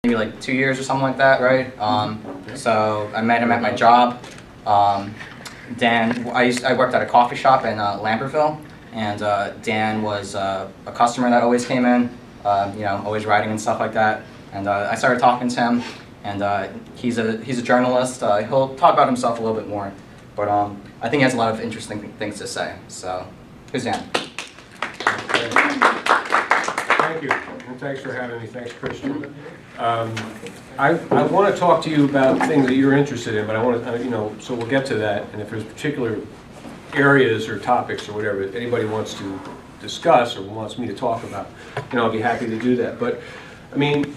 maybe like 2 years or something like that, right? So I met him at my job. Dan, I worked at a coffee shop in Lambertville, and Dan was a customer that always came in, you know, always writing and stuff like that. And I started talking to him, and he's a journalist. He'll talk about himself a little bit more, but I think he has a lot of interesting things to say. So, here's Dan. Thank you, and thanks for having me. Thanks, Christian. I want to talk to you about things that you're interested in, but I want to, you know, so we'll get to that. And if there's particular areas or topics or whatever that anybody wants to discuss or wants me to talk about, you know, I'll be happy to do that. But I mean,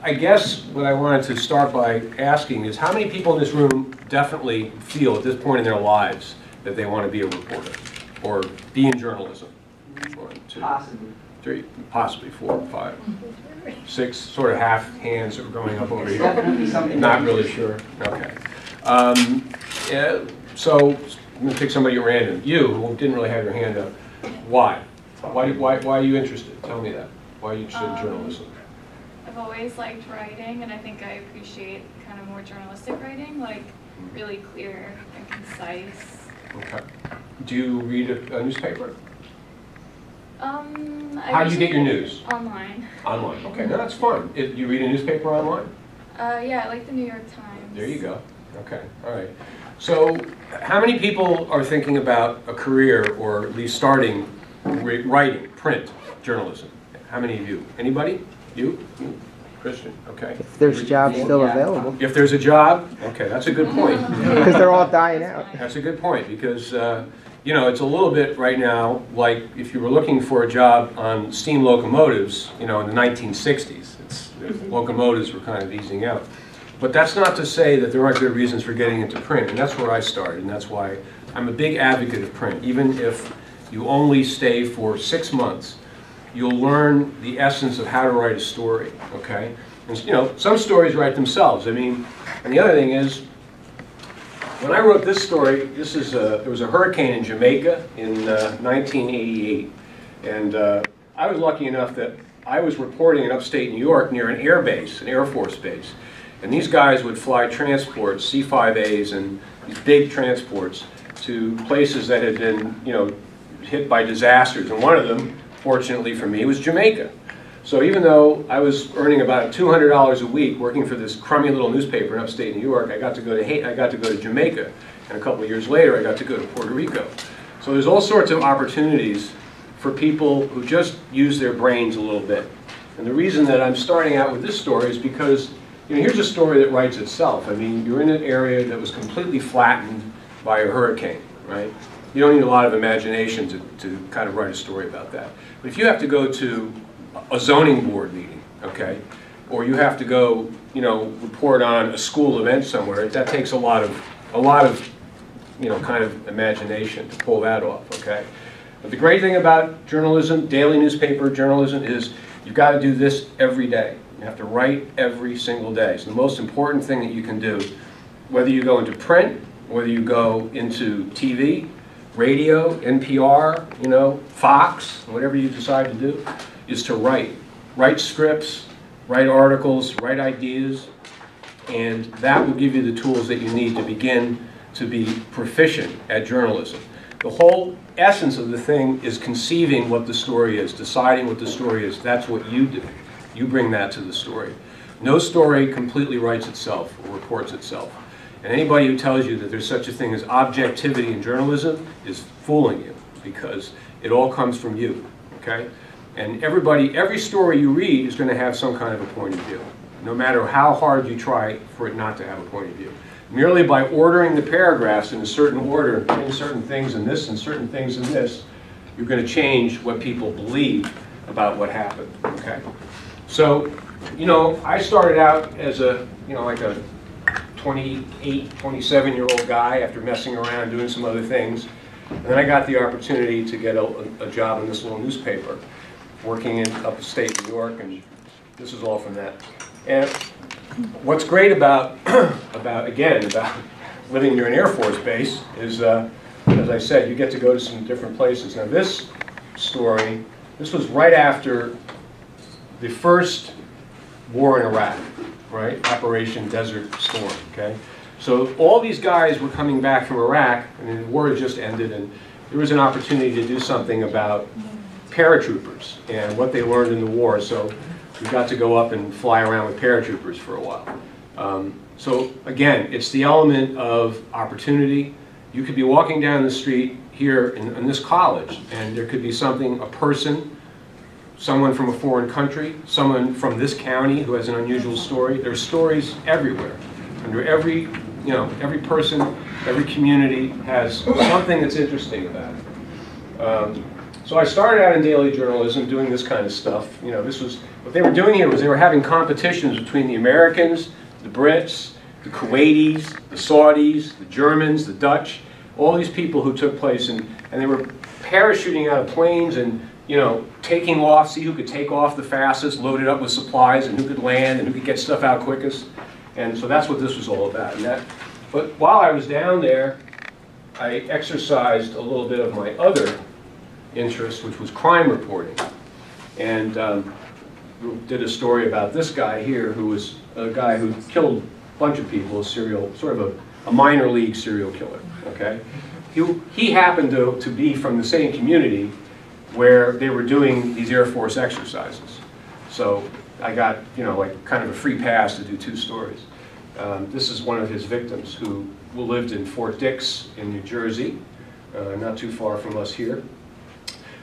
I guess what I wanted to start by asking is how many people in this room definitely feel at this point in their lives that they want to be a reporter or be in journalism? 1, 2, Possibly. 3, possibly 4, 5, 6, sort of half hands that were going up over here. Definitely something. Not really sure. Okay. Yeah, so I'm going to pick somebody at random. You, who didn't really have your hand up. Why? Why are you interested? Tell me that. Why are you interested in journalism? I've always liked writing, and I think I appreciate kind of more journalistic writing, like really clear and concise. Okay. Do you read a newspaper? How do you get your news? Online. Online. Okay, no, that's fun. You read a newspaper online? Yeah, I like the New York Times. There you go. Okay, all right. So, how many people are thinking about a career, or at least starting writing, print, journalism? How many of you? Anybody? You? Christian, okay. If there's jobs still available. If there's a job, okay, that's a good point. Because they're all dying out. That's a good point, because you know, it's a little bit right now like if you were looking for a job on steam locomotives, you know, in the 1960s. Locomotives were kind of easing out. But that's not to say that there aren't good reasons for getting into print, and that's where I started, and that's why I'm a big advocate of print. Even if you only stay for 6 months, you'll learn the essence of how to write a story, okay? And, you know, some stories write themselves. I mean, and the other thing is, when I wrote this story, there was a hurricane in Jamaica in 1988, and I was lucky enough that I was reporting in upstate New York near an air base, an Air Force base, and these guys would fly transports, C-5As, and these big transports to places that had been, you know, hit by disasters, and one of them, fortunately for me, was Jamaica. So even though I was earning about $200 a week working for this crummy little newspaper in upstate New York, I got to go to Jamaica, and a couple of years later I got to go to Puerto Rico. So there's all sorts of opportunities for people who just use their brains a little bit. And the reason that I'm starting out with this story is because, you know, here's a story that writes itself. I mean, you're in an area that was completely flattened by a hurricane, right? You don't need a lot of imagination to kind of write a story about that. But if you have to go to a zoning board meeting, okay, or you have to go, you know, report on a school event somewhere, that takes a lot of, you know, kind of imagination to pull that off, okay? But the great thing about journalism, daily newspaper journalism, is you've got to do this every day. You have to write every single day. It's the most important thing that you can do, whether you go into print, whether you go into TV, radio, NPR, you know, Fox, whatever you decide to do, is to write. Write scripts, write articles, write ideas, and that will give you the tools that you need to begin to be proficient at journalism. The whole essence of the thing is conceiving what the story is, deciding what the story is. That's what you do. You bring that to the story. No story completely writes itself or reports itself. And anybody who tells you that there's such a thing as objectivity in journalism is fooling you, because it all comes from you, okay? And every story you read is going to have some kind of a point of view, no matter how hard you try for it not to have a point of view. Merely by ordering the paragraphs in a certain order, putting certain things in this and certain things in this, you're going to change what people believe about what happened, okay? So, you know, I started out as a, you know, like a 28, 27-year-old guy after messing around doing some other things. And then I got the opportunity to get a job in this little newspaper, working in upstate New York, and this is all from that. And what's great about living near an Air Force base is, as I said, you get to go to some different places. Now this story, this was right after the first war in Iraq. right? Operation Desert Storm, okay? So all these guys were coming back from Iraq, and the war had just ended, and there was an opportunity to do something about paratroopers and what they learned in the war. So we got to go up and fly around with paratroopers for a while. So again, it's the element of opportunity. You could be walking down the street here in this college, and there could be something, a person, someone from a foreign country, someone from this county who has an unusual story. There's stories everywhere. Under every person, every community has something that's interesting about it. So I started out in daily journalism doing this kind of stuff. You know, this was, what they were doing here was they were having competitions between the Americans, the Brits, the Kuwaitis, the Saudis, the Germans, the Dutch, all these people who took place, and they were parachuting out of planes and, you know, taking off, see who could take off the fastest, loaded up with supplies, and who could land, and who could get stuff out quickest. And so that's what this was all about. But while I was down there, I exercised a little bit of my other interest, which was crime reporting. And did a story about this guy here, who was a guy who killed a bunch of people, sort of a minor league serial killer, okay? He happened to be from the same community where they were doing these Air Force exercises. So I got, you know, like kind of a free pass to do 2 stories. This is one of his victims who lived in Fort Dix in New Jersey, not too far from us here.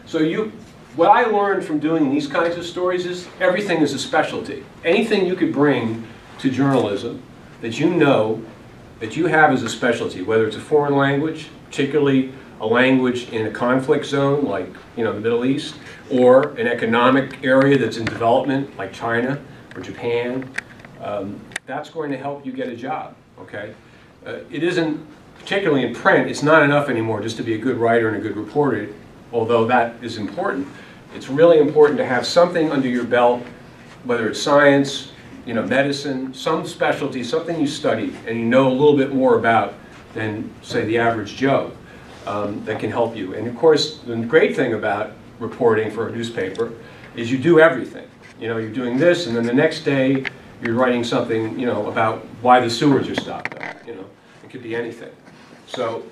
So what I learned from doing these kinds of stories is everything is a specialty. Anything you could bring to journalism that you know that you have as a specialty, whether it's a foreign language, particularly a language in a conflict zone like, you know, the Middle East, or an economic area that's in development like China or Japan, that's going to help you get a job, okay? It isn't, particularly in print, it's not enough anymore just to be a good writer and a good reporter, although that is important. It's really important to have something under your belt, whether it's science, you know, medicine, some specialty, something you studied and you know a little bit more about than, say, the average Joe, that can help you. And of course, the great thing about reporting for a newspaper is you do everything. You know, you're doing this, and then the next day you're writing something, you know, about why the sewers are stopped up. You know, it could be anything. So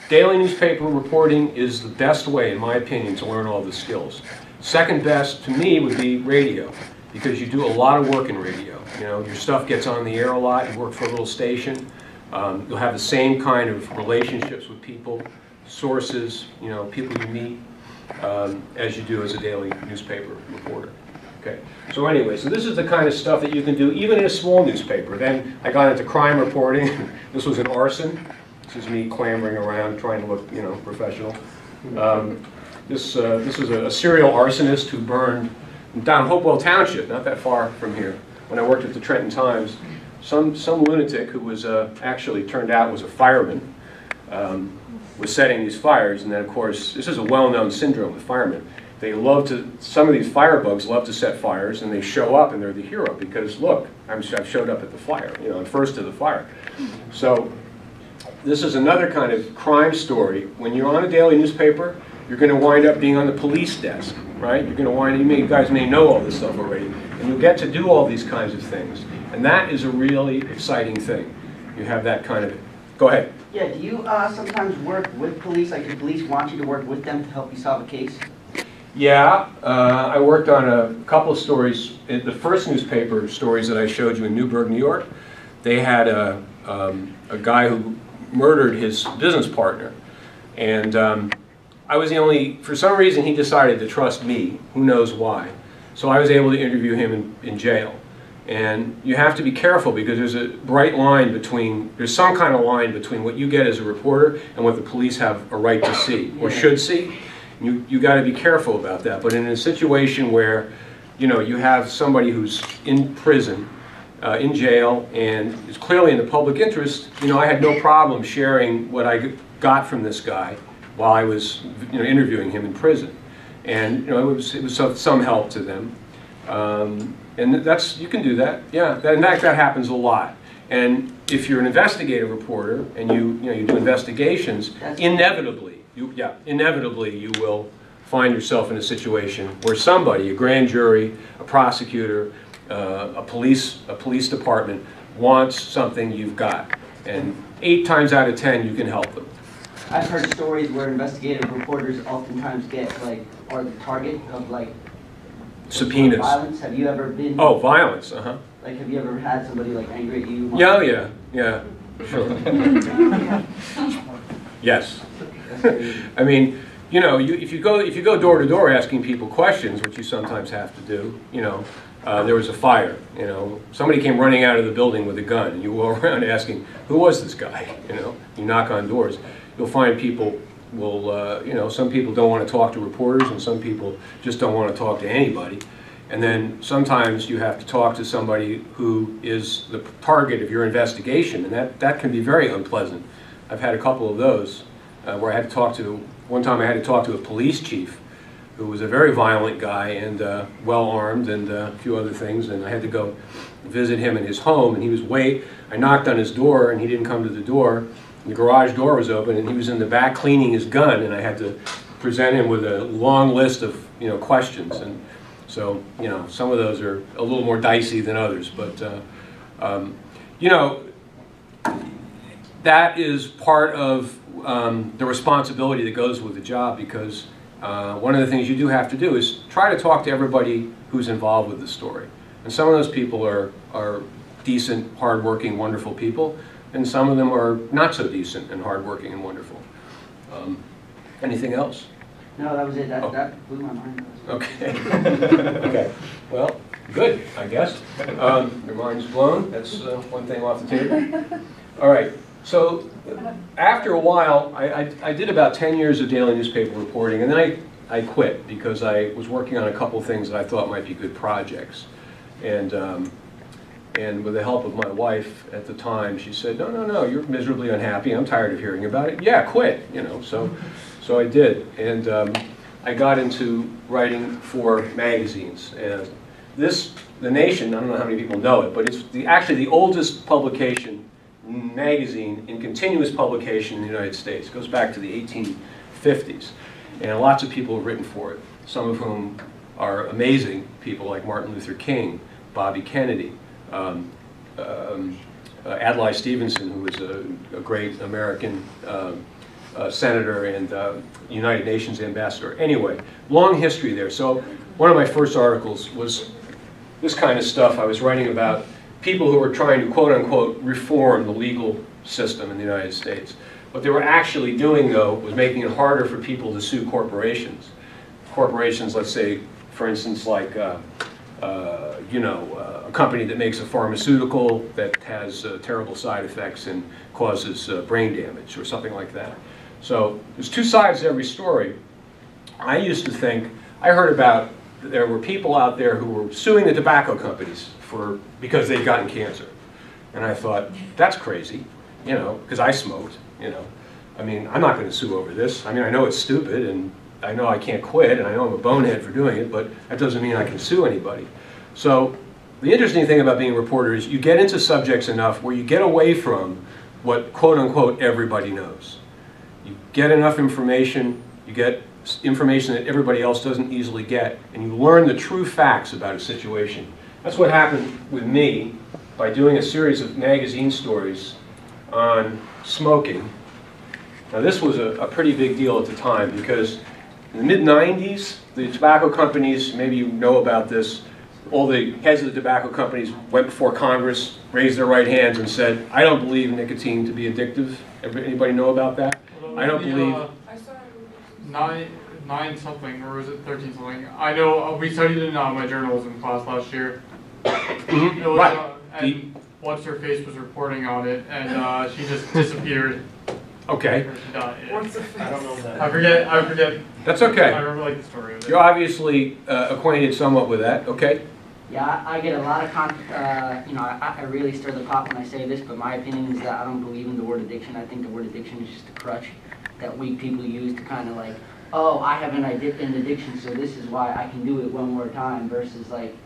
daily newspaper reporting is the best way, in my opinion, to learn all the skills. Second best to me would be radio, because you do a lot of work in radio. You know, your stuff gets on the air a lot. You work for a little station. You'll have the same kind of relationships with people, sources, you know, people you meet, as you do as a daily newspaper reporter. Okay. So anyway, so this is the kind of stuff that you can do even in a small newspaper. Then I got into crime reporting. This was an arson. This is me clambering around trying to look, you know, professional. This was a serial arsonist who burned down Hopewell Township, not that far from here. When I worked at the Trenton Times, some lunatic who was actually turned out was a fireman, was setting these fires, and then of course this is a well-known syndrome with firemen. They love to, some of these firebugs love to set fires, and they show up and they're the hero because look, I've showed up at the fire, you know, I'm first to the fire. So this is another kind of crime story. When you're on a daily newspaper, you're going to wind up being on the police desk, right? You're going to wind up, you guys may know all this stuff already, and you'll get to do all these kinds of things. And that is a really exciting thing. You have that kind of, go ahead. Yeah, do you sometimes work with police, like the police want you to work with them to help you solve a case? Yeah, I worked on a couple of stories. The first newspaper stories that I showed you in Newburgh, New York, they had a guy who murdered his business partner. And I was the only, for some reason he decided to trust me, who knows why. So I was able to interview him in jail. And you have to be careful because there's a bright line between, there's some kind of line between what you get as a reporter and what the police have a right to see, or should see. You got to be careful about that. But in a situation where, you know, you have somebody who's in prison, in jail, and is clearly in the public interest, you know, I had no problem sharing what I got from this guy while I was, you know, interviewing him in prison. And, you know, it was of some help to them. And that's, you can do that, yeah. In fact, that happens a lot. And if you're an investigative reporter and you do investigations, inevitably you will find yourself in a situation where somebody, a grand jury, a prosecutor, a police department wants something you've got, and 8 times out of 10 you can help them. I've heard stories where investigative reporters oftentimes are the target of Subpoenas. violence. Have you ever been? Oh, violence. Uh huh. Like, have you ever had somebody angry at you? Yeah. Sure. Yes. I mean, you know, if you go door to door asking people questions, which you sometimes have to do, you know, there was a fire, you know, somebody came running out of the building with a gun, and you go around asking, who was this guy? You know, you knock on doors, you'll find people will, you know, some people don't want to talk to reporters, and some people just don't want to talk to anybody. And then sometimes you have to talk to somebody who is the target of your investigation, and that can be very unpleasant. I've had a couple of those where I had to talk to, one time I had to talk to a police chief who was a very violent guy and well-armed and a few other things, and I had to go visit him in his home, and he was I knocked on his door and he didn't come to the door. The garage door was open and he was in the back cleaning his gun, and I had to present him with a long list of, you know, questions. And so, you know, some of those are a little more dicey than others, but, you know, that is part of the responsibility that goes with the job, because one of the things you do have to do is try to talk to everybody who's involved with the story. And some of those people are decent, hardworking, wonderful people, and some of them are not so decent and hardworking and wonderful. Anything else? No, that was it. That blew my mind. Okay. Okay. Well, good, I guess. Your mind's blown. That's one thing off the table. All right. So after a while, I did about 10 years of daily newspaper reporting, and then I quit because I was working on a couple things that I thought might be good projects. And with the help of my wife at the time, she said, no, you're miserably unhappy. I'm tired of hearing about it. Yeah, quit, you know. So I did, and I got into writing for magazines. And The Nation, I don't know how many people know it, but it's actually the oldest magazine in continuous publication in the United States. It goes back to the 1850s, and lots of people have written for it, some of whom are amazing people like Martin Luther King, Bobby Kennedy, Adlai Stevenson, who was a great American senator and United Nations ambassador. Anyway, long history there. So one of my first articles was this kind of stuff. I was writing about people who were trying to, quote unquote, reform the legal system in the United States. What they were actually doing, though, was making it harder for people to sue corporations. Corporations, let's say, for instance, like you know, a company that makes a pharmaceutical that has terrible side effects and causes brain damage or something like that. So there's two sides to every story. I used to think, I heard about, there were people out there who were suing the tobacco companies because they'd gotten cancer. And I thought, that's crazy, you know, because I smoked, you know. I mean, I'm not going to sue over this. I mean, I know it's stupid, and I know I can't quit, and I know I'm a bonehead for doing it, but that doesn't mean I can sue anybody. So the interesting thing about being a reporter is you get into subjects enough where you get away from what, quote unquote, everybody knows. You get enough information, you get information that everybody else doesn't easily get, and you learn the true facts about a situation. That's what happened with me by doing a series of magazine stories on smoking. Now this was a pretty big deal at the time, because in the mid-90s, the tobacco companies, maybe you know about this, all the heads of the tobacco companies went before Congress, raised their right hands and said, I don't believe nicotine to be addictive. Anybody know about that? I don't believe... Nine something, or was it 13 something? I know we studied it in my journalism class last year. It was, right. And what's her face was reporting on it, and she just disappeared. Okay. She died. What's the face? I don't know that. I forget. That's okay. I remember like the story of it. You're obviously acquainted somewhat with that, okay? Yeah, I get a lot of you know, I really stir the pot when I say this, but my opinion is that I don't believe in the word addiction. I think the word addiction is just a crutch that weak people use to kind of like, oh, I have an addiction, so this is why I can do it one more time, versus like,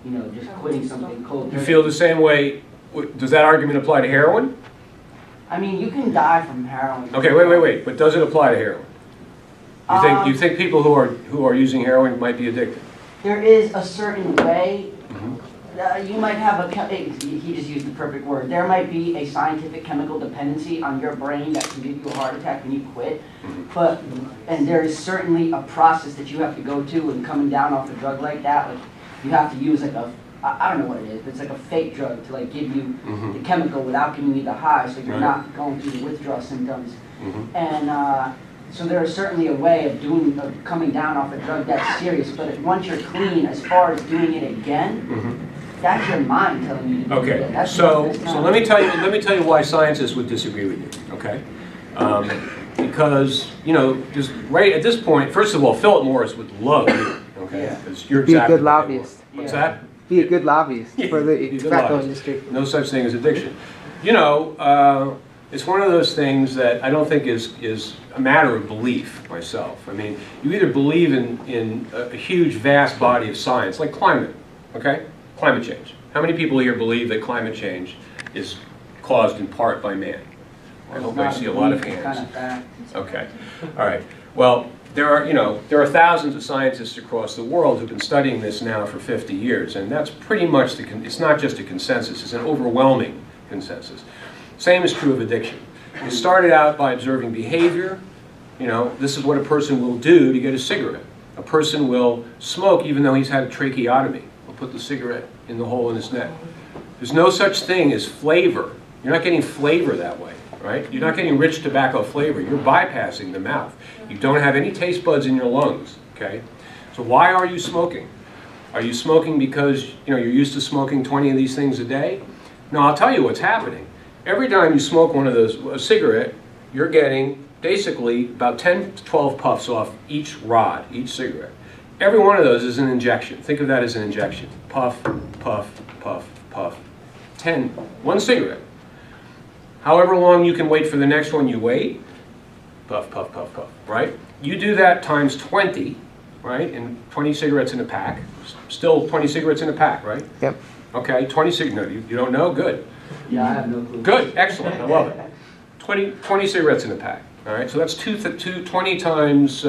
you know, just quitting something cold. You feel the same way? Does that argument apply to heroin? I mean, you can die from heroin. Okay, wait. But does it apply to heroin? You think people who are using heroin might be addicted? There is a certain way You might have he just used the perfect word. There might be a scientific chemical dependency on your brain that can give you a heart attack when you quit. And there is certainly a process that you have to go to when coming down off a drug like that. Like, you have to use like I don't know what it is, but it's like a fake drug to like give you the chemical without giving you the high, so you're not going through the withdrawal symptoms. And so there is certainly a way of coming down off a drug that's serious, but if once you're clean, as far as doing it again, that's your mind telling you to do it. Okay, so let me tell you why scientists would disagree with you. Okay, because just right at this point, first of all, Philip Morris would love you. Okay, because you're Be a exactly good lobbyist. What's that? Be a good lobbyist for the tobacco industry. No such thing as addiction. It's one of those things that I don't think is a matter of belief myself. I mean, you either believe in a huge, vast body of science, like climate, okay? Climate change. How many people here believe that climate change is caused in part by man? I hope I see a lot of hands. Okay, all right. Well, there are thousands of scientists across the world who've been studying this now for 50 years, and that's pretty much it's not just a consensus, it's an overwhelming consensus. Same is true of addiction. We started out by observing behavior. This is what a person will do to get a cigarette. A person will smoke even though he's had a tracheotomy. He'll put the cigarette in the hole in his neck. There's no such thing as flavor. You're not getting flavor that way, right? You're not getting rich tobacco flavor. You're bypassing the mouth. You don't have any taste buds in your lungs, okay? So why are you smoking? Are you smoking because you're used to smoking 20 of these things a day? No, I'll tell you what's happening. Every time you smoke one of those, a cigarette, you're getting basically about 10 to 12 puffs off each rod, each cigarette. Every one of those is an injection. Think of that as an injection. Puff, puff, puff, puff. 10, one cigarette. However long you can wait for the next one, you wait. Puff, puff, puff, puff, right? You do that times 20, right? And 20 cigarettes in a pack. Still 20 cigarettes in a pack, right? Yep. Okay, 20 cigarettes. No, you don't know? Good. Yeah, I have no clue. Good, excellent, I love it. 20 cigarettes in a pack, all right? So that's 20 times,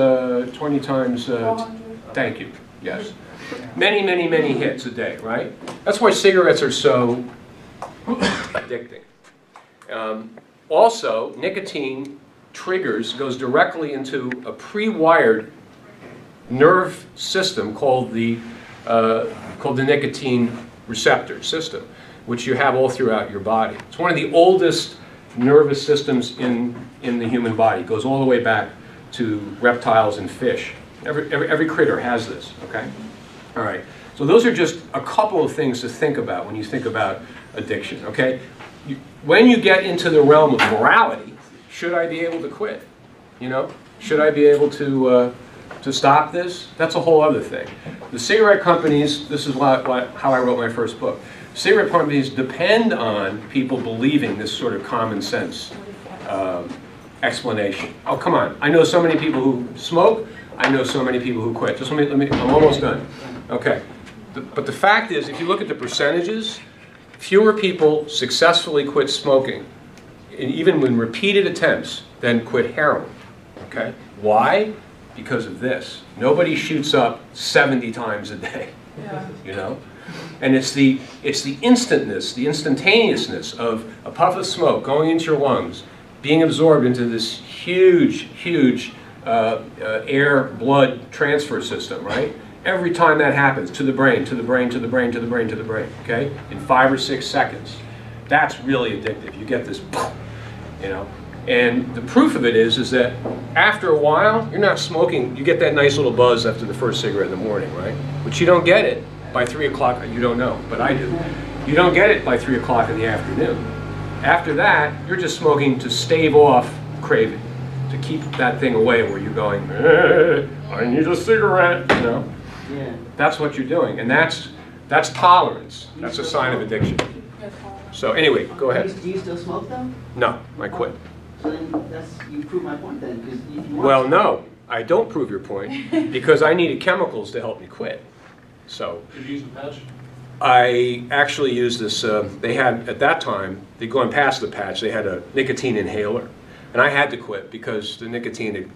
thank you, yes. Many, many, many hits a day, right? That's why cigarettes are so addicting. Also, nicotine goes directly into a pre-wired nerve system called the nicotine receptor system, which you have all throughout your body. It's one of the oldest nervous systems in the human body. It goes all the way back to reptiles and fish. Every critter has this, okay? All right, so those are just a couple of things to think about when you think about addiction, okay? When you get into the realm of morality, should I be able to quit? Should I be able to stop this? That's a whole other thing. The cigarette companies, this is how I wrote my first book. Cigarette companies depend on people believing this sort of common sense explanation. Oh, come on. I know so many people who smoke. I know so many people who quit. Just let me I'm almost done. Okay. But the fact is, if you look at the percentages, fewer people successfully quit smoking, and even when repeated attempts, than quit heroin. Okay? Why? Because of this. Nobody shoots up 70 times a day. Yeah. And it's the instantness, the instantaneousness of a puff of smoke going into your lungs, being absorbed into this huge, huge air-blood transfer system, right? Every time that happens, to the brain, to the brain, to the brain, to the brain, to the brain, okay? In 5 or 6 seconds. That's really addictive. You get this, And the proof of it is that after a while, you're not smoking, you get that nice little buzz after the first cigarette in the morning, right? But you don't get it by 3 o'clock, you don't know, but I do. You don't get it by 3 o'clock in the afternoon. After that, you're just smoking to stave off craving, to keep that thing away where you're going, I need a cigarette, Yeah. That's what you're doing, and that's tolerance. That's a sign of addiction. So anyway, go ahead. Do you still smoke though? No, I quit. So then you prove my point then, because if you want Well, no, I don't prove your point, because I needed chemicals to help me quit. So. Did you use the patch? I actually used this, they had, at that time, they'd gone past the patch, they had a nicotine inhaler. And I had to quit because the nicotine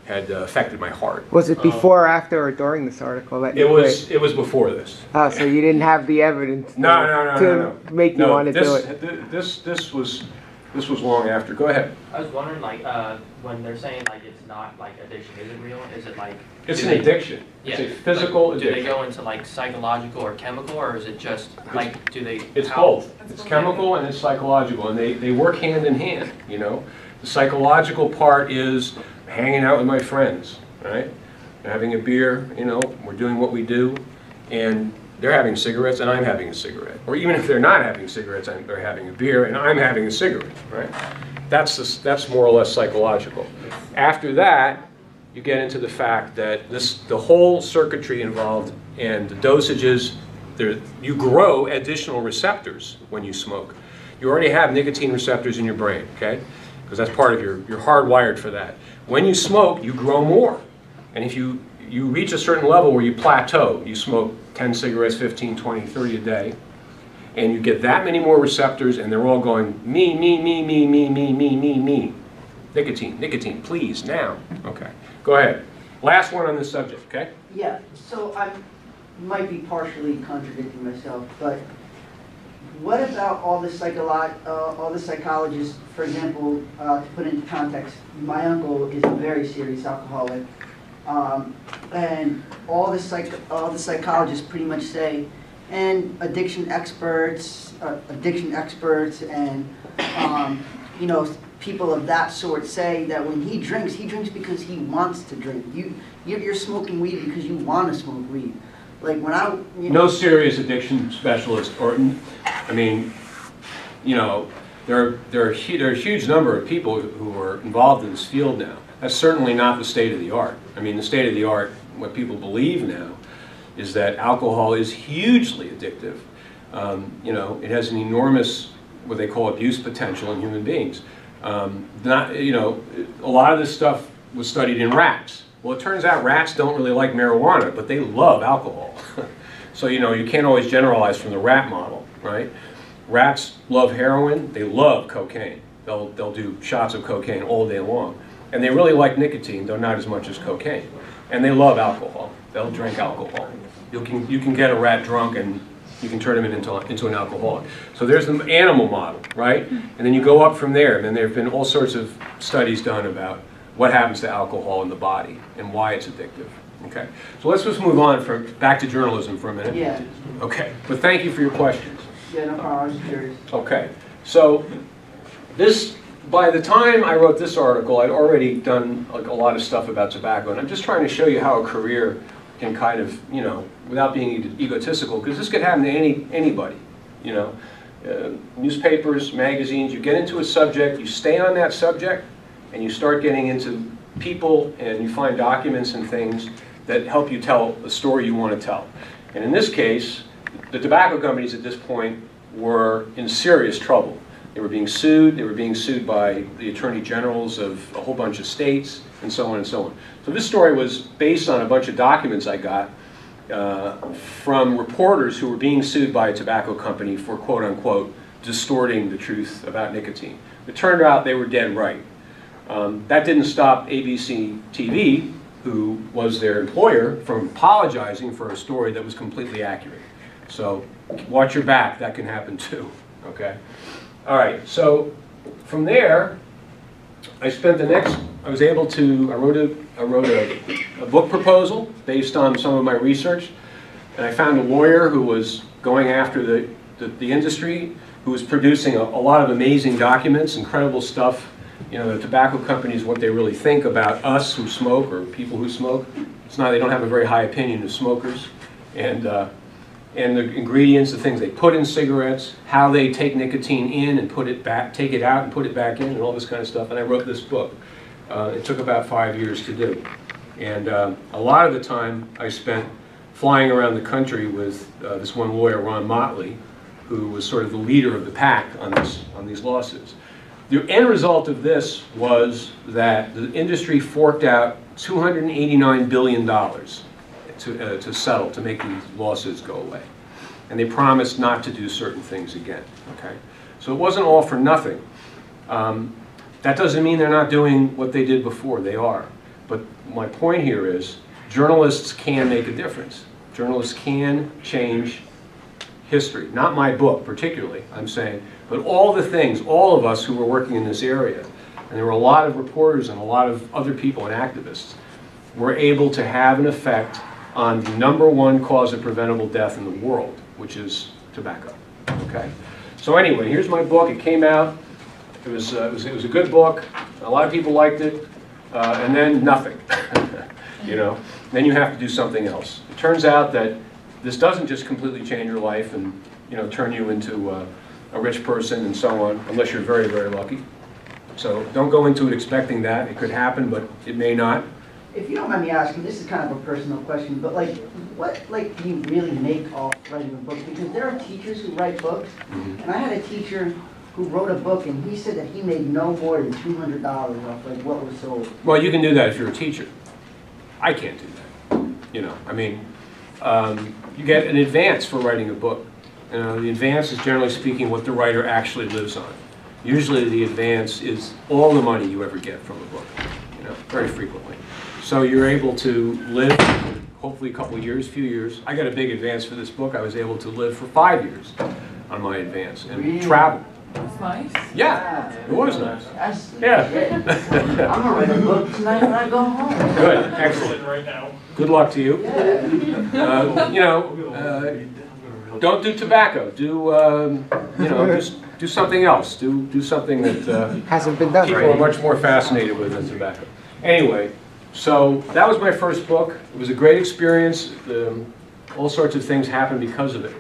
had affected my heart. Was it before, after, or during this article that you quit? It was before this. Oh, so you didn't have the evidence No. to make you want to do it. This was long after. Go ahead. I was wondering, like, when they're saying like it's not like addiction isn't real, is it like? It's an addiction. Yeah. It's a physical like, addiction. Do they go into like psychological or chemical, or is it just like do they? It's both. It's chemical and it's psychological, and they work hand in hand. You know, the psychological part is hanging out with my friends, right? Having a beer. You know, we're doing what we do, and they're having cigarettes and I'm having a cigarette. Or even if they're not having cigarettes, they're having a beer and I'm having a cigarette, right? That's more or less psychological. After that, you get into the fact that the whole circuitry involved and the dosages, you grow additional receptors when you smoke. You already have nicotine receptors in your brain, okay? Because that's part of you're hardwired for that. When you smoke, you grow more. And if you reach a certain level where you plateau, you smoke 10 cigarettes, 15, 20, 30 a day, and you get that many more receptors, and they're all going, me. Nicotine, please, now. Okay, go ahead. Last one on this subject, okay? Yeah, so I might be partially contradicting myself, but what about all the psychologists, for example, to put into context, my uncle is a very serious alcoholic. And all the psychologists pretty much say, and addiction experts, and you know, people of that sort say that when he drinks because he wants to drink. You're smoking weed because you want to smoke weed. Like when no serious addiction specialist, or I mean, you know, there are a huge number of people who are involved in this field now. That's certainly not the state of the art. I mean, the state of the art, what people believe now, is that alcohol is hugely addictive. You know, it has an enormous, what they call abuse potential in human beings. You know, a lot of this stuff was studied in rats. Well, it turns out rats don't really like marijuana, but they love alcohol. So, you know, you can't always generalize from the rat model, right? Rats love heroin, they love cocaine. They'll do shots of cocaine all day long. And they really like nicotine, though not as much as cocaine. And they love alcohol. They'll drink alcohol. You can get a rat drunk and you can turn him into an alcoholic. So there's the animal model, right? And then you go up from there. And then there have been all sorts of studies done about what happens to alcohol in the body and why it's addictive. Okay. So let's just move on back to journalism for a minute. Yeah. Okay. But thank you for your questions. Yeah, no problem. I was curious. Okay. So by the time I wrote this article, I'd already done like a lot of stuff about tobacco, and I'm just trying to show you how a career can kind of, you know, without being egotistical, because this could happen to anybody, you know. Newspapers, magazines, you get into a subject, you stay on that subject, and you start getting into people, and you find documents and things that help you tell the story you want to tell. And in this case, the tobacco companies at this point were in serious trouble. They were being sued. They were being sued by the attorney generals of a whole bunch of states, and so on and so on. So this story was based on a bunch of documents I got from reporters who were being sued by a tobacco company for, quote unquote, distorting the truth about nicotine. It turned out they were dead right. That didn't stop ABC TV, who was their employer, from apologizing for a story that was completely accurate. So watch your back. That can happen too. Okay. All right, so from there, I wrote a book proposal based on some of my research, and I found a lawyer who was going after the industry, who was producing a lot of amazing documents, incredible stuff. You know, the tobacco companies, what they really think about us who smoke, or people who smoke. It's not, they don't have a very high opinion of smokers. And the ingredients, the things they put in cigarettes, how they take nicotine in and take it out and put it back in, and all this kind of stuff. And I wrote this book. It took about 5 years to do. And a lot of the time I spent flying around the country with this one lawyer, Ron Motley, who was sort of the leader of the pack on these lawsuits. The end result of this was that the industry forked out $289 billion to settle, to make these lawsuits go away. And they promised not to do certain things again, okay? So it wasn't all for nothing. That doesn't mean they're not doing what they did before. They are. But my point here is journalists can make a difference. Journalists can change history. Not my book particularly, I'm saying, but all the things, all of us who were working in this area, and there were a lot of reporters and a lot of other people and activists, were able to have an effect on the #1 cause of preventable death in the world, which is tobacco. Okay. So anyway, here's my book. It came out. It was a good book. A lot of people liked it, and then nothing. You know. Then you have to do something else. It turns out that this doesn't just completely change your life and turn you into a rich person and so on, unless you're very, very lucky. So don't go into it expecting that. It could happen, but it may not. If you don't mind me asking, this is kind of a personal question, but like, what do you really make off writing a book? Because there are teachers who write books, and I had a teacher who wrote a book, and he said that he made no more than $200 off like what was sold. Well, you can do that if you're a teacher. I can't do that. I mean, you get an advance for writing a book. The advance is, generally speaking, what the writer actually lives on. Usually the advance is all the money you ever get from a book, very frequently. So you're able to live, hopefully a couple of years, few years. I got a big advance for this book. I was able to live for 5 years on my advance and travel. That's nice. Yeah, it was nice. Yeah. I'm gonna write a book tonight when I go home. Good, excellent. Right now. Good luck to you. Don't do tobacco. Do just do something else. Do something that Hasn't been done, people right? are much more fascinated with than tobacco. Anyway, so that was my first book. It was a great experience. All sorts of things happened because of it.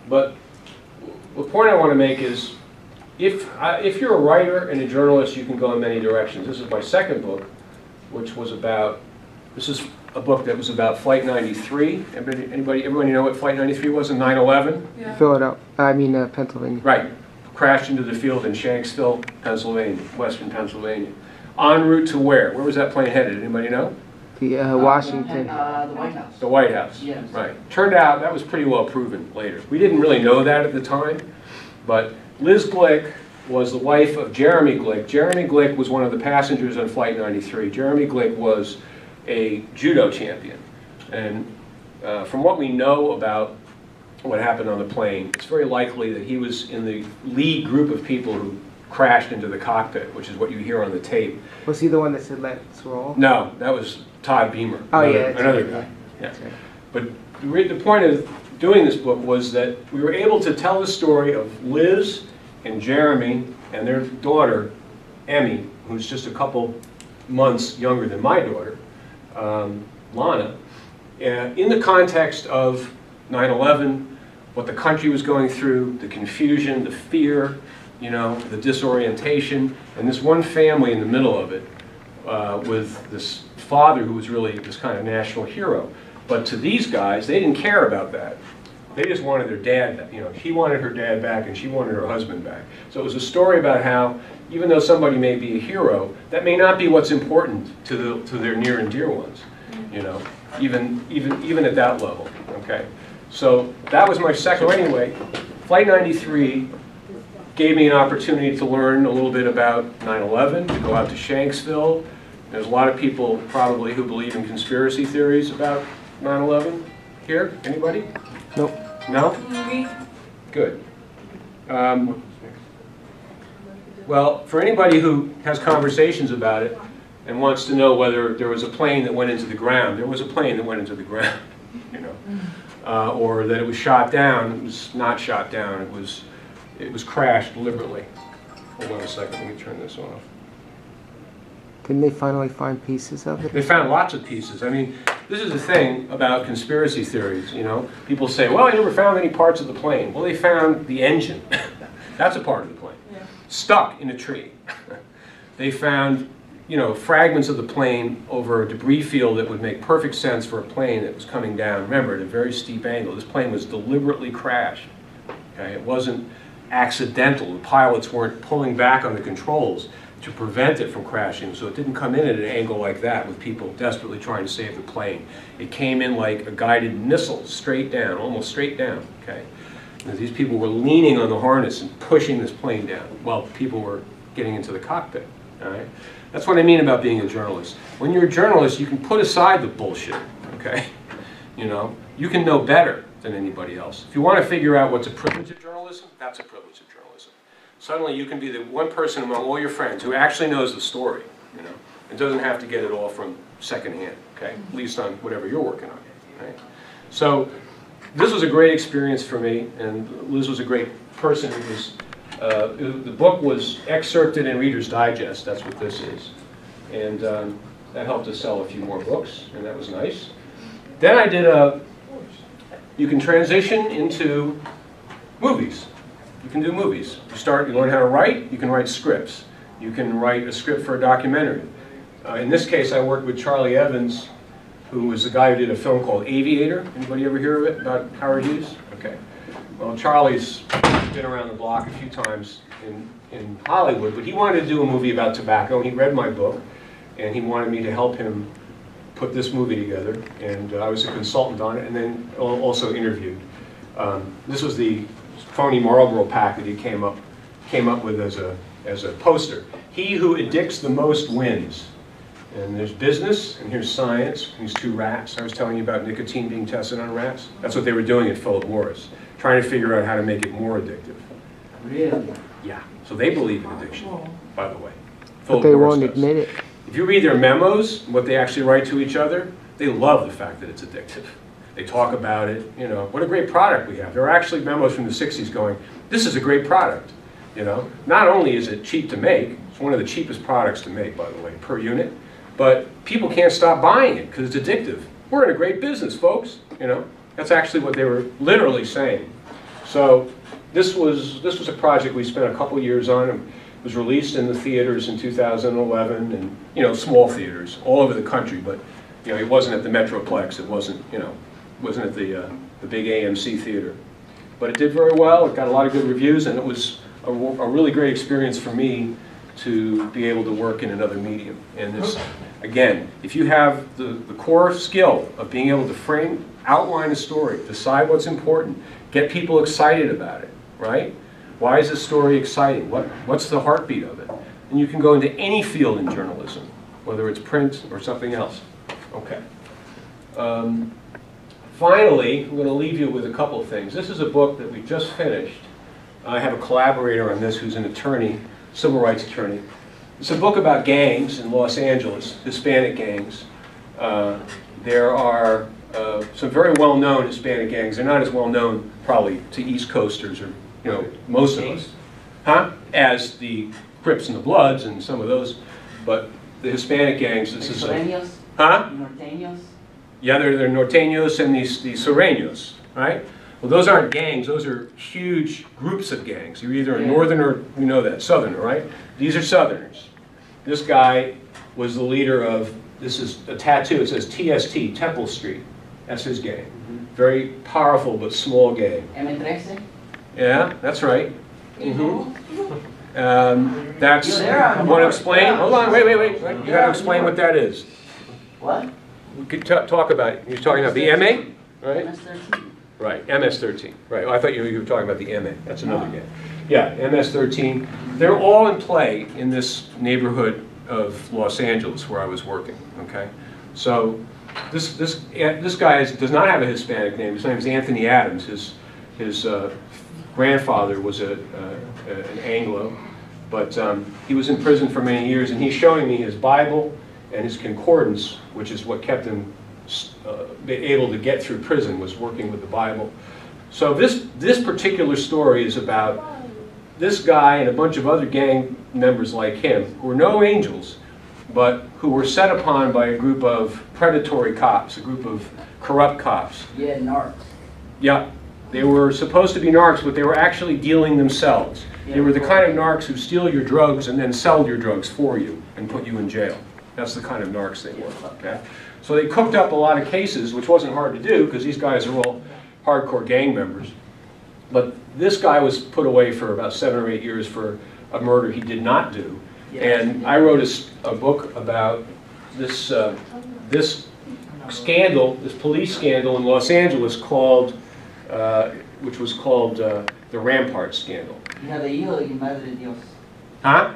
But the point I want to make is, if you're a writer and a journalist, you can go in many directions. This is my second book, which was about. This is a book that was about Flight 93. Everybody know what Flight 93 was in 9/11? Yeah. Philadelphia, Pennsylvania. Right. Crashed into the field in Shanksville, Pennsylvania, western Pennsylvania. En route to where? Where was that plane headed? Anybody know? The Washington. The White House. The White House. Yes. Right. Turned out that was pretty well proven later. We didn't really know that at the time, but Liz Glick was the wife of Jeremy Glick. Jeremy Glick was one of the passengers on Flight 93. Jeremy Glick was a judo champion, and from what we know about what happened on the plane, it's very likely that he was in the lead group of people who crashed into the cockpit, which is what you hear on the tape. Was he the one that said let's roll? No, that was Todd Beamer, Oh, another guy. Yeah. But the point of doing this book was that we were able to tell the story of Liz and Jeremy and their daughter, Emmy, who's just a couple months younger than my daughter, Lana, in the context of 9/11, what the country was going through, the confusion, the fear, the disorientation, and this one family in the middle of it with this father who was really this kind of national hero. But to these guys, they didn't care about that. They just wanted their dad back. She wanted her dad back and she wanted her husband back. So it was a story about how, even though somebody may be a hero, that may not be what's important to their near and dear ones. Even at that level. Okay. So that was my second. So anyway, Flight 93 gave me an opportunity to learn a little bit about 9/11, to go out to Shanksville. There's a lot of people probably who believe in conspiracy theories about 9/11 here. Anybody? Nope. No? Good. Well, for anybody who has conversations about it and wants to know whether there was a plane that went into the ground, there was a plane that went into the ground, or that it was shot down. It was not shot down. It was crashed deliberately. Hold on a second. Let me turn this off. Didn't they finally find pieces of it? They found lots of pieces. I mean, this is the thing about conspiracy theories, People say, well, I never found any parts of the plane. Well, they found the engine. That's a part of the plane. Yeah. Stuck in a tree. They found, fragments of the plane over a debris field that would make perfect sense for a plane that was coming down. Remember, at a very steep angle. This plane was deliberately crashed. Okay? It wasn't accidental. The pilots weren't pulling back on the controls to prevent it from crashing, so it didn't come in at an angle like that with people desperately trying to save the plane. It came in like a guided missile, straight down, almost straight down, okay? And these people were leaning on the harness and pushing this plane down while people were getting into the cockpit. All right? That's what I mean about being a journalist. When you're a journalist, you can put aside the bullshit, okay? You know, you can know better than anybody else. If you want to figure out what's a privilege of journalism, that's a privilege of journalism. Suddenly you can be the one person among all your friends who actually knows the story, you know, and doesn't have to get it all from secondhand, okay? At least on whatever you're working on, right? So this was a great experience for me, and Liz was a great person. It was, the book was excerpted in Reader's Digest, that's what this is. And that helped us sell a few more books, and that was nice. Then I did you can transition into movies. You can do movies. You learn how to write, you can write scripts. You can write a script for a documentary. In this case, I worked with Charlie Evans, who was the guy who did a film called Aviator. Anybody ever hear of it, about Howard Hughes? Okay. Well, Charlie's been around the block a few times in Hollywood, but he wanted to do a movie about tobacco, and he read my book, and he wanted me to help him put this movie together, and I was a consultant on it, and then also interviewed. This was the phony Marlboro pack that he came up with as a poster. He who addicts the most wins. And there's business, and here's science, and these two rats. I was telling you about nicotine being tested on rats. That's what they were doing at Philip Morris, trying to figure out how to make it more addictive. Really? Yeah, so they believe in addiction, by the way. But they won't admit it. If you read their memos, what they actually write to each other, they love the fact that it's addictive. They talk about it, you know, what a great product we have. There are actually memos from the 60s going, this is a great product, you know. Not only is it cheap to make, it's one of the cheapest products to make, by the way, per unit, but people can't stop buying it because it's addictive. We're in a great business, folks, you know. That's actually what they were literally saying. So this was a project we spent a couple years on. It was released in the theaters in 2011, and, you know, small theaters all over the country, but, you know, it wasn't at the Metroplex, it wasn't, you know, wasn't at the big AMC theater. But it did very well, it got a lot of good reviews, and it was a really great experience for me to be able to work in another medium. And this, again, if you have the core skill of being able to outline a story, decide what's important, get people excited about it, right? Why is this story exciting? What's the heartbeat of it? And you can go into any field in journalism, whether it's print or something else. Okay. Finally, I'm going to leave you with a couple of things. This is a book that we just finished. I have a collaborator on this who's an attorney, civil rights attorney. It's a book about gangs in Los Angeles, Hispanic gangs. There are some very well-known Hispanic gangs. They're not as well-known, probably, to East Coasters or, you know, most of us, as the Crips and the Bloods and some of those. But the Hispanic gangs, this is Norteños? Norteños? Yeah, they're Norteños and these Sureños, right? Well, those aren't gangs. Those are huge groups of gangs. You're either a northern or, you know that, southerner, right? These are southerners. This guy was the leader of, this is a tattoo, it says TST, Temple Street. That's his gang. Very powerful but small gang. M13? Yeah, that's right. That's, you want to explain? Hold on, wait. You got to explain what that is. What? We could talk about it. You're talking about the MA, right? MS-13. Right, MS-13. Right, well, I thought you were talking about the MA. That's another gang. Yeah, MS-13. They're all in play in this neighborhood of Los Angeles where I was working, okay? So this guy does not have a Hispanic name. His name is Anthony Adams. His grandfather was an Anglo, but he was in prison for many years, and he's showing me his Bible and his concordance, which is what kept him able to get through prison, was working with the Bible. So this particular story is about this guy and a bunch of other gang members like him, who were no angels, but who were set upon by a group of predatory cops, a group of corrupt cops. Yeah, narcs. Yeah, they were supposed to be narcs, but they were actually dealing themselves. They were the kind of narcs who steal your drugs and then sell your drugs for you and put you in jail. That's the kind of narcs they were, okay? So they cooked up a lot of cases, which wasn't hard to do because these guys are all hardcore gang members. But this guy was put away for about 7 or 8 years for a murder he did not do. And I wrote a book about this scandal, this police scandal in Los Angeles called, which was called the Rampart scandal. Hija de hijo de madre de Dios. Huh?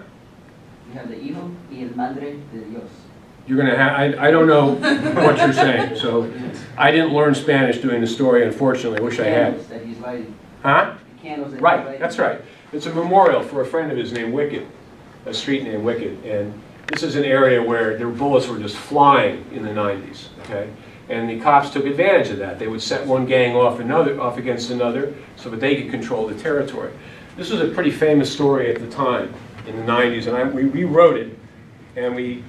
You have the hijo y el madre de Dios. You're going to have, I don't know what you're saying, so I didn't learn Spanish doing the story, unfortunately. I wish I had. Candles that he's lighting. Huh? The candles that he's Right, lighting. that's right. It's a memorial for a friend of his named Wicked, a street named Wicked. And this is an area where their bullets were just flying in the 90s, okay? And the cops took advantage of that. They would set one gang off against another so that they could control the territory. This was a pretty famous story at the time in the 90s, and we rewrote it, and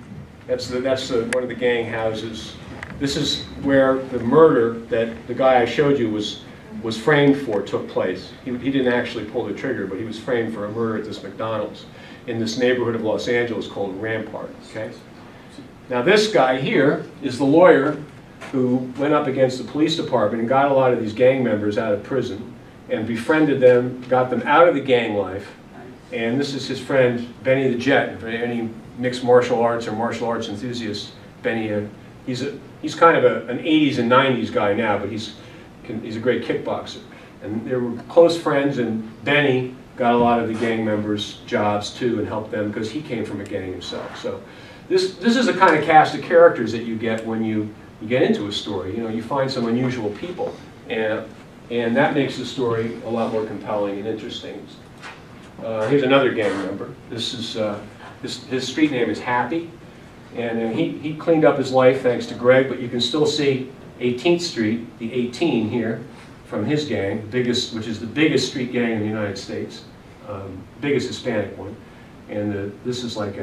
that's one of the gang houses. This is where the murder that the guy I showed you was framed for took place. He didn't actually pull the trigger, but he was framed for a murder at this McDonald's in this neighborhood of Los Angeles called Rampart. Okay. Now this guy here is the lawyer who went up against the police department and got a lot of these gang members out of prison and befriended them, got them out of the gang life. And this is his friend Benny the Jet. For any mixed martial arts or martial arts enthusiasts, Benny, he's kind of an 80s and 90s guy now, but he's a great kickboxer. And they were close friends, and Benny got a lot of the gang members jobs too and helped them because he came from a gang himself. So this is the kind of cast of characters that you get when you get into a story. You know, you find some unusual people, and that makes the story a lot more compelling and interesting. Here's another gang member. This is his street name is Happy, and he cleaned up his life thanks to Greg. But you can still see 18th Street, the 18 here, from his gang, which is the biggest street gang in the United States, biggest Hispanic one. And this is like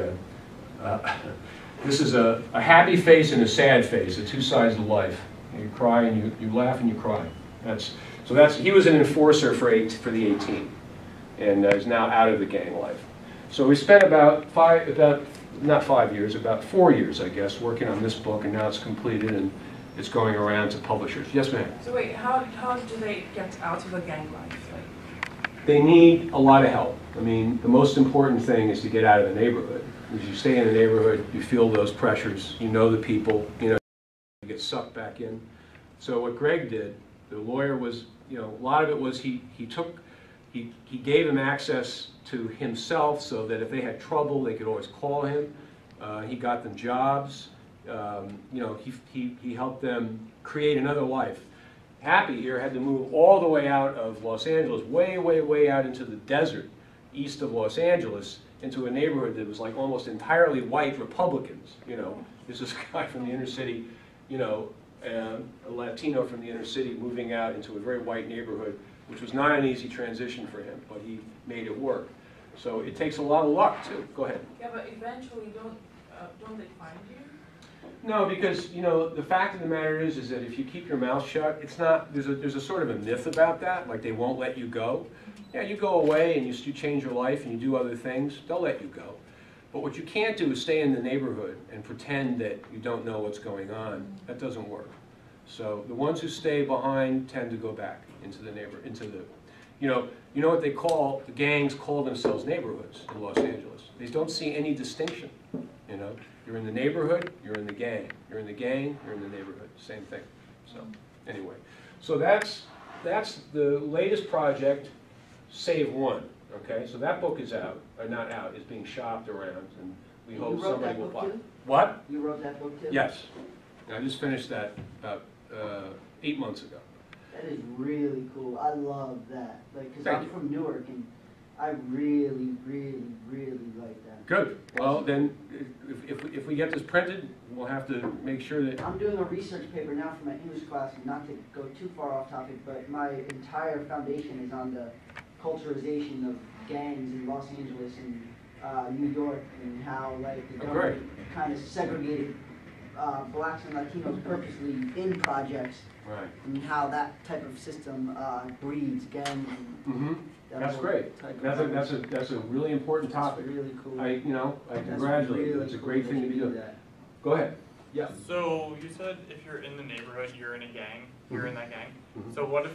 this is a happy face and a sad face, the two sides of life. You cry and you laugh and you cry. He was an enforcer for the 18, and is now out of the gang life. So we spent about 4 years, I guess, working on this book, and now it's completed and it's going around to publishers. Yes, ma'am. So wait, how do they get out of the gang life? They need a lot of help. I mean, the most important thing is to get out of the neighborhood. As you stay in the neighborhood, you feel those pressures. You know the people. You get sucked back in. So what Greg did, the lawyer, was, a lot of it was he gave them access to himself so that if they had trouble, they could always call him. He got them jobs. He helped them create another life. Happy here had to move all the way out of Los Angeles, way, way, way out into the desert east of Los Angeles, into a neighborhood that was like almost entirely white Republicans. This is a guy from the inner city, a Latino from the inner city moving out into a very white neighborhood, which was not an easy transition for him, but he made it work. So it takes a lot of luck too. Go ahead. Yeah, but eventually don't they find you? No, because the fact of the matter is that if you keep your mouth shut, it's not. There's a sort of a myth about that, like they won't let you go. Yeah, you go away and you change your life and you do other things. They'll let you go. But what you can't do is stay in the neighborhood and pretend that you don't know what's going on. That doesn't work. So the ones who stay behind tend to go back into the you know what they call, the gangs call themselves neighborhoods in Los Angeles. They don't see any distinction. You're in the neighborhood, you're in the gang. You're in the gang, you're in the neighborhood. Same thing. So anyway, so that's the latest project, Save One. Okay, so that book is out, or not out, is being shopped around, and we hope somebody will buy it. What? You wrote that book too? Yes. I just finished that about 8 months ago. That is really cool. I love that. Because Thank I'm you. from Newark, and I really, really, really like that. Good. Well, then, if we get this printed, we'll have to make sure that... I'm doing a research paper now for my English class, and not to go too far off topic, but my entire foundation is on the culturalization of gangs in Los Angeles and New York, and how the government kind of segregated blacks and Latinos purposely in projects, Right. and how that type of system breeds gangs. Mm-hmm. That's great. That's a really important topic. That's really cool. I congratulate you. It's a great thing to be doing. Go ahead. Yeah. So you said if you're in the neighborhood, you're in a gang. You're in that gang. Mhm. So what if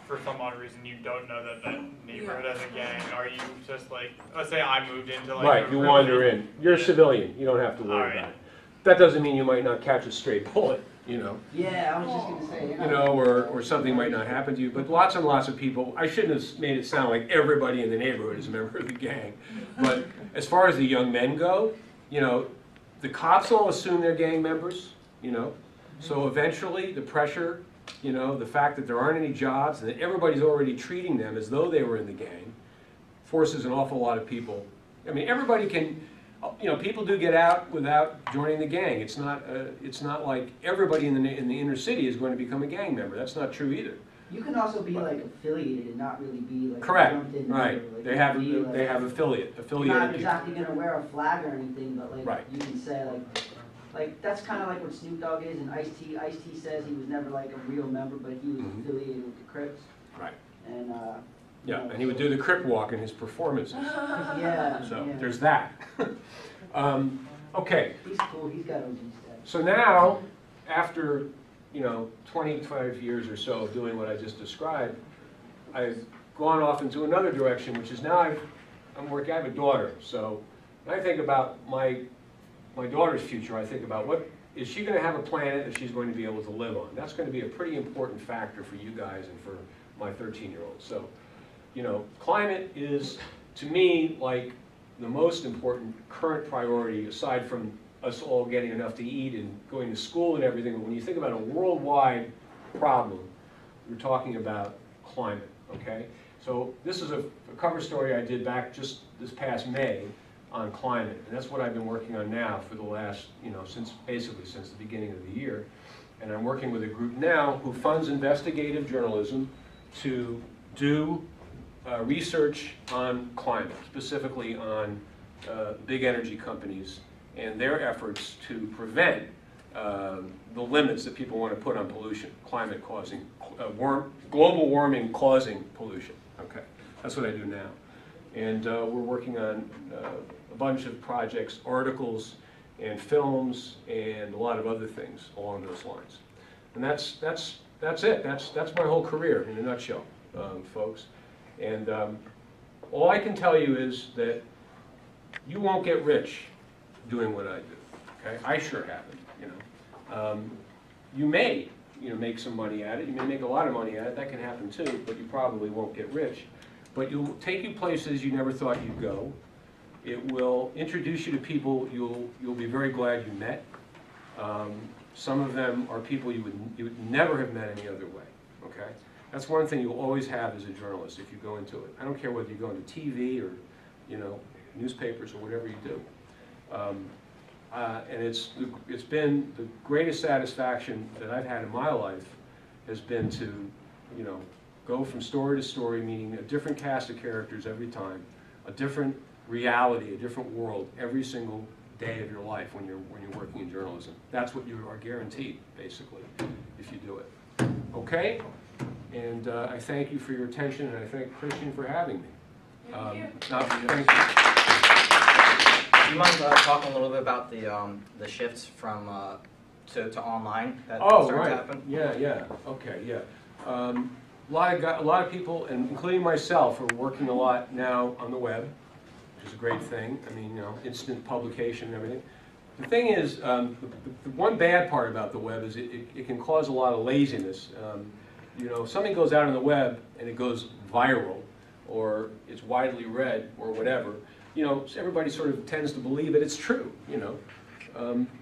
for some odd reason you don't know that neighborhood has a gang? Are you just let's say I moved into Right. You wander in. You're a civilian. You don't have to worry about it. That doesn't mean you might not catch a stray bullet. you know. Yeah, I was just gonna say. You know, or something might not happen to you. But lots and lots of people, I shouldn't have made it sound like everybody in the neighborhood is a member of the gang. But as far as the young men go, you know, the cops all assume they're gang members, you know. So eventually the pressure, you know, the fact that there aren't any jobs and that everybody's already treating them as though they were in the gang forces an awful lot of people. I mean, everybody can, you know, people do get out without joining the gang. It's not like everybody in the inner city is going to become a gang member. That's not true either. You can also be like affiliated and not really be like Correct. a jumped-in Right. member. Like, They you have can be, like, they have affiliated you're not people. exactly gonna wear a flag or anything, but like Right. you can say like that's kind of like what Snoop Dogg is, and Ice-T. Ice-T says he was never like a real member, but he was affiliated with the Crips. Right. And Yeah, and he would do the Crip walk in his performances. yeah. So yeah. there's that. Okay. He's cool. He's got OG stats. So now, after, you know, 25 years or so of doing what I just described, I've gone off into another direction, which is now I have a daughter. So when I think about my daughter's future, I think about what is she going to have a planet that she's going to be able to live on. That's going to be a pretty important factor for you guys and for my 13-year-old. So, you know, climate is, to me, like the most important current priority, aside from us all getting enough to eat and going to school and everything. But when you think about a worldwide problem, we're talking about climate, okay? So this is a cover story I did back just this past May on climate, and that's what I've been working on now for the last, you know, basically since the beginning of the year. And I'm working with a group now who funds investigative journalism to do research on climate, specifically on big energy companies and their efforts to prevent the limits that people want to put on pollution, climate causing, global warming causing pollution. Okay, that's what I do now. And we're working on a bunch of projects, articles, and films, and a lot of other things along those lines. And that's it. That's my whole career in a nutshell, folks. And all I can tell you is that you won't get rich doing what I do. Okay, I sure haven't. You know, you may, you know, make some money at it. You may make a lot of money at it. That can happen too. But you probably won't get rich. But it'll take you places you never thought you'd go. It will introduce you to people you'll be very glad you met. Some of them are people you would never have met any other way. Okay, that's one thing you'll always have as a journalist if you go into it. I don't care whether you go into TV or, you know, newspapers or whatever you do. And it's been the greatest satisfaction that I've had in my life has been to, you know, go from story to story, meeting a different cast of characters every time, a different reality, a different world every single day of your life when you're working in journalism. That's what you are guaranteed, basically, if you do it. Okay? And I thank you for your attention, and I thank Christian for having me. Thank you. Thank you. Do you mind talking a little bit about the shifts from to online that started to happen? Yeah. Okay, yeah. A lot of people, and including myself, are working a lot now on the web, which is a great thing. I mean, you know, instant publication and everything. The thing is, the one bad part about the web is it can cause a lot of laziness. You know, if something goes out on the web and it goes viral, or it's widely read, or whatever, you know, everybody sort of tends to believe that it's true, you know,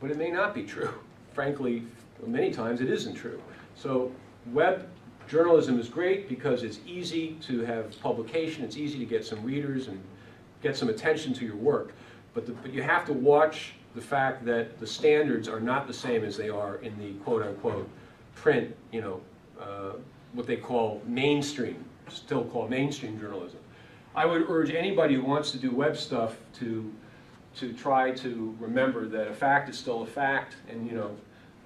but it may not be true. Frankly, many times it isn't true. So web journalism is great because it's easy to have publication, it's easy to get some readers and get some attention to your work, but you have to watch the fact that the standards are not the same as they are in the quote-unquote print, you know, what they call mainstream, still called mainstream journalism. I would urge anybody who wants to do web stuff to try to remember that a fact is still a fact, and, you know,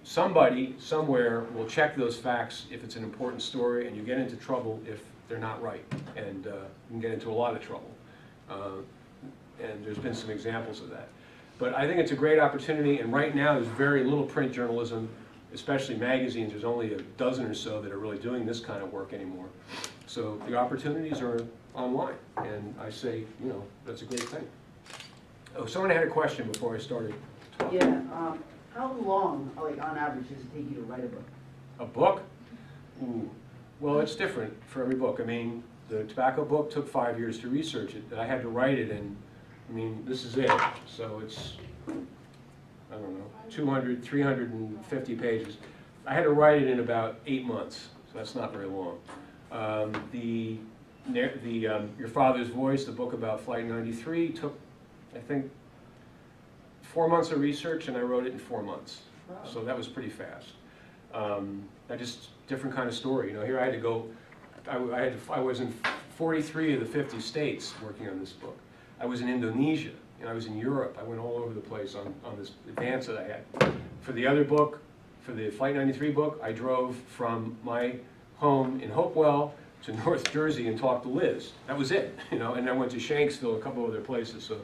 somebody somewhere will check those facts if it's an important story, and you get into trouble if they're not right, and you can get into a lot of trouble. And there's been some examples of that. But I think it's a great opportunity, and right now there's very little print journalism, especially magazines. There's only a dozen or so that are really doing this kind of work anymore. So the opportunities are online, and I say, you know, that's a great thing. Oh, someone had a question before I started talking. Yeah, How long, like on average, does it take you to write a book? A book? Ooh. Well, it's different for every book. I mean, the tobacco book took 5 years to research it. I had to write it in, I mean, this is it. So it's, I don't know, 200, 350 pages. I had to write it in about 8 months, so that's not very long. Your Father's Voice, the book about Flight 93, took, I think, 4 months of research, and I wrote it in 4 months. Wow. So that was pretty fast. Different kind of story. You know, here I had to go, I was in 43 of the 50 states working on this book. I was in Indonesia, and I was in Europe. I went all over the place on this advance that I had. For the other book, for the Flight 93 book, I drove from my home in Hopewell to North Jersey and talked to Liz. That was it, you know, and I went to Shanksville, a couple other places. So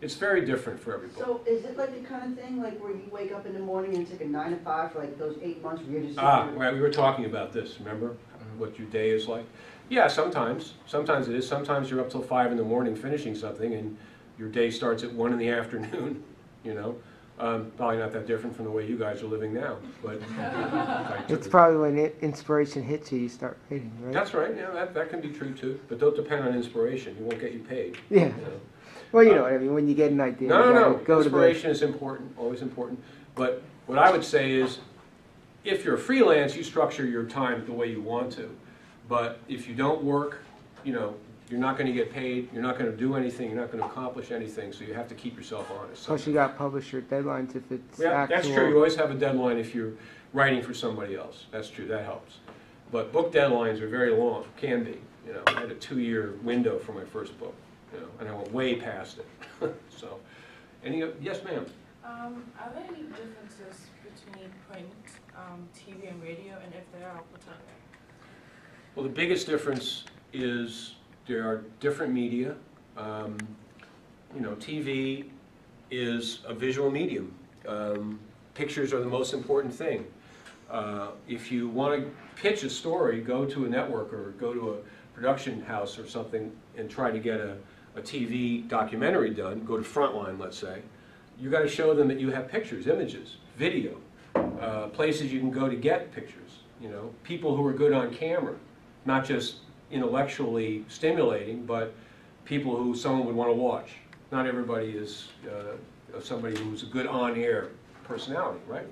it's very different for every book. So is it like the kind of thing like where you wake up in the morning and take a 9 to 5 for like those 8 months where you're just Right, we were talking about this, remember? What your day is like? Yeah, sometimes. Sometimes it is. Sometimes you're up till 5 in the morning finishing something and your day starts at 1 in the afternoon, you know? Probably not that different from the way you guys are living now, but... It's probably when inspiration hits you, you start writing, right? That's right, yeah, that can be true too. But don't depend on inspiration, you won't get you paid. Yeah. You know? Well, you know what I mean, when you get an idea, No, you no, gotta no. go to Inspiration is important, always important. But what I would say is, if you're freelance, you structure your time the way you want to. But if you don't work, you know, you're not going to get paid, you're not going to do anything, you're not going to accomplish anything, so you have to keep yourself honest. Plus you got publisher deadlines if it's Yeah, actual. that's true. You always have a deadline if you're writing for somebody else. That's true, that helps. But book deadlines are very long, can be. You know, I had a 2-year window for my first book, you know, and I went way past it. So, yes, ma'am? Are there any differences between print, TV, and radio, and if there are, what are they? Well, the biggest difference is there are different media. You know, TV is a visual medium. Pictures are the most important thing. If you want to pitch a story, go to a network or go to a production house or something and try to get a TV documentary done, go to Frontline, let's say, you got to show them that you have pictures, images, video, places you can go to get pictures, you know, people who are good on camera, not just intellectually stimulating, but people who someone would want to watch. Not everybody is somebody who's a good on-air personality, right?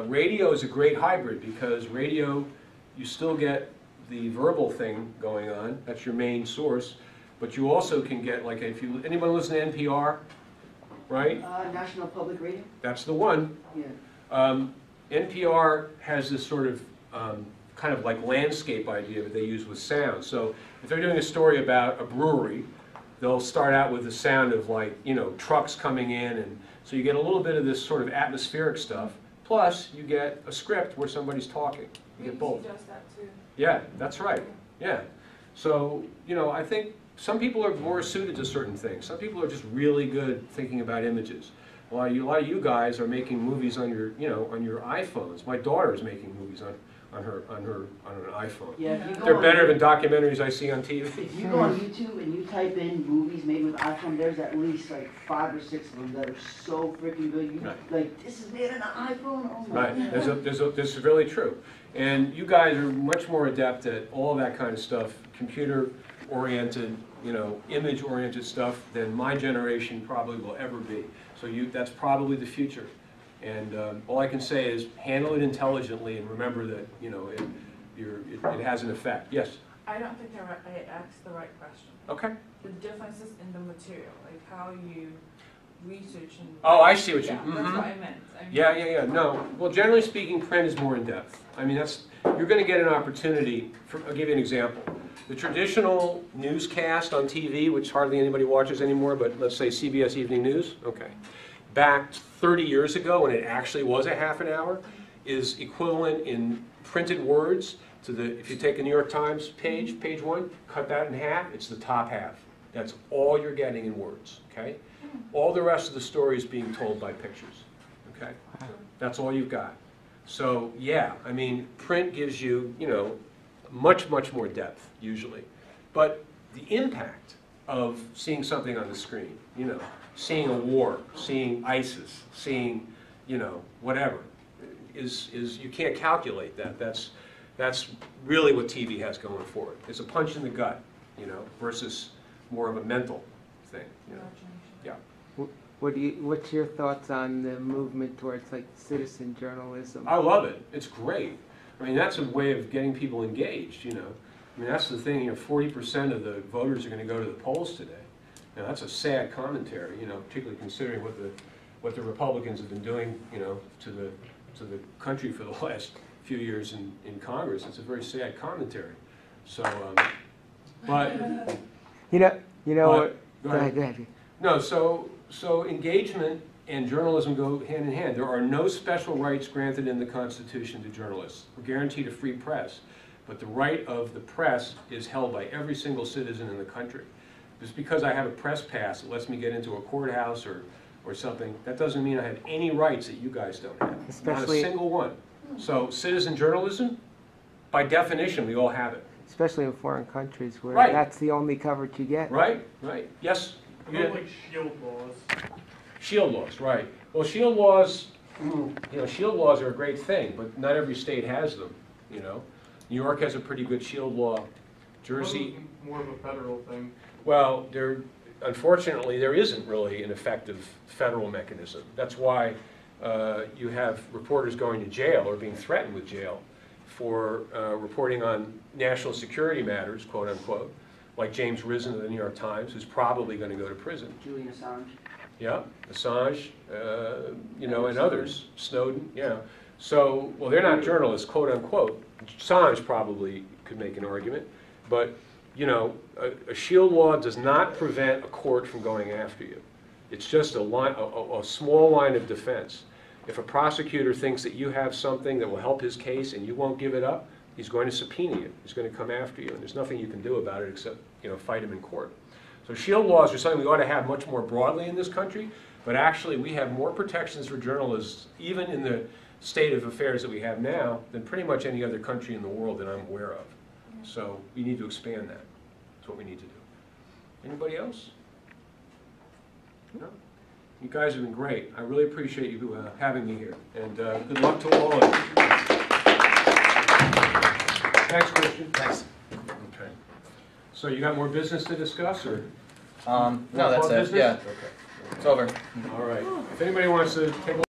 Radio is a great hybrid because radio, you still get the verbal thing going on. That's your main source. But you also can get, like, if you, anyone listen to NPR, right? National Public Radio? That's the one. Yeah. NPR has this sort of kind of like landscape idea that they use with sound. So if they're doing a story about a brewery, they'll start out with the sound of, like, you know, trucks coming in, and so you get a little bit of this sort of atmospheric stuff. Plus, you get a script where somebody's talking. You get both. BBC does that too. Yeah, that's right. Yeah. So, you know, I think some people are more suited to certain things. Some people are just really good thinking about images. A lot of you guys are making movies on your, you know, on your iPhones. My daughter is making movies on an iPhone. Yeah, if you go They're on, better than documentaries I see on TV. If you go on YouTube and you type in movies made with iPhone, there's at least like 5 or 6 of them that are so freaking good. You Right. like, this is made on an iPhone? Oh my Right, God. this is really true. And you guys are much more adept at all that kind of stuff, computer-oriented, you know, image-oriented stuff than my generation probably will ever be. So that's probably the future. And all I can say is handle it intelligently and remember that, you know, it has an effect. Yes? I don't think I asked the right question. Okay. The differences in the material, like how you research and... Oh, I see what you... Yeah, that's what I meant. I mean, Yeah. No. Well, generally speaking, print is more in depth. I mean, you're going to get an opportunity. I'll give you an example. The traditional newscast on TV, which hardly anybody watches anymore, but let's say CBS Evening News, okay, back 30 years ago when it actually was a half an hour, is equivalent in printed words to if you take a New York Times page 1, cut that in half, it's the top half. That's all you're getting in words, okay? All the rest of the story is being told by pictures, okay? That's all you've got. So, yeah, I mean, print gives you, you know, much more depth, usually. But the impact of seeing something on the screen, you know, seeing a war, seeing ISIS, seeing, you know, whatever, is you can't calculate that. That's really what TV has going for it. It's a punch in the gut, you know, versus more of a mental thing. You know? Yeah. What's your thoughts on the movement towards like citizen journalism? I love it. It's great. I mean, that's a way of getting people engaged, you know. I mean, that's the thing, you know, 40% of the voters are going to go to the polls today. Now, that's a sad commentary, you know, particularly considering what the Republicans have been doing, you know, to the country for the last few years in Congress. It's a very sad commentary. So, but You know what? go ahead. No, so engagement and journalism go hand in hand. There are no special rights granted in the Constitution to journalists. We're guaranteed a free press, but the right of the press is held by every single citizen in the country. Just because I have a press pass that lets me get into a courthouse or something, that doesn't mean I have any rights that you guys don't have. Especially, not a single one. So citizen journalism, by definition, we all have it. especially in foreign countries where Right. that's the only coverage you get. Right? Yes? About like shield laws. Shield laws, right. Well, shield laws, you know, shield laws are a great thing, but not every state has them, you know. New York has a pretty good shield law. Jersey, More of a federal thing. well, unfortunately, there isn't really an effective federal mechanism. That's why you have reporters going to jail or being threatened with jail for reporting on national security matters, quote unquote, like James Risen of the New York Times, who's probably going to go to prison. Julian Assange. Yeah, Assange, you know, and others, Snowden, yeah. So, well, they're not journalists, quote unquote. Assange probably could make an argument, but, you know, a shield law does not prevent a court from going after you. It's just a small line of defense. If a prosecutor thinks that you have something that will help his case and you won't give it up, he's going to subpoena you. He's going to come after you, and there's nothing you can do about it except, you know, fight him in court. So shield laws are something we ought to have much more broadly in this country, but actually we have more protections for journalists, even in the state of affairs that we have now, than pretty much any other country in the world that I'm aware of. So we need to expand that. That's what we need to do. Anybody else? No? You guys have been great. I really appreciate you having me here, and good luck to all of you. Thanks, Christian. Thanks. Okay. So you got more business to discuss, or? No, that's it. Business? Yeah, Okay. it's over. All right. If anybody wants to take a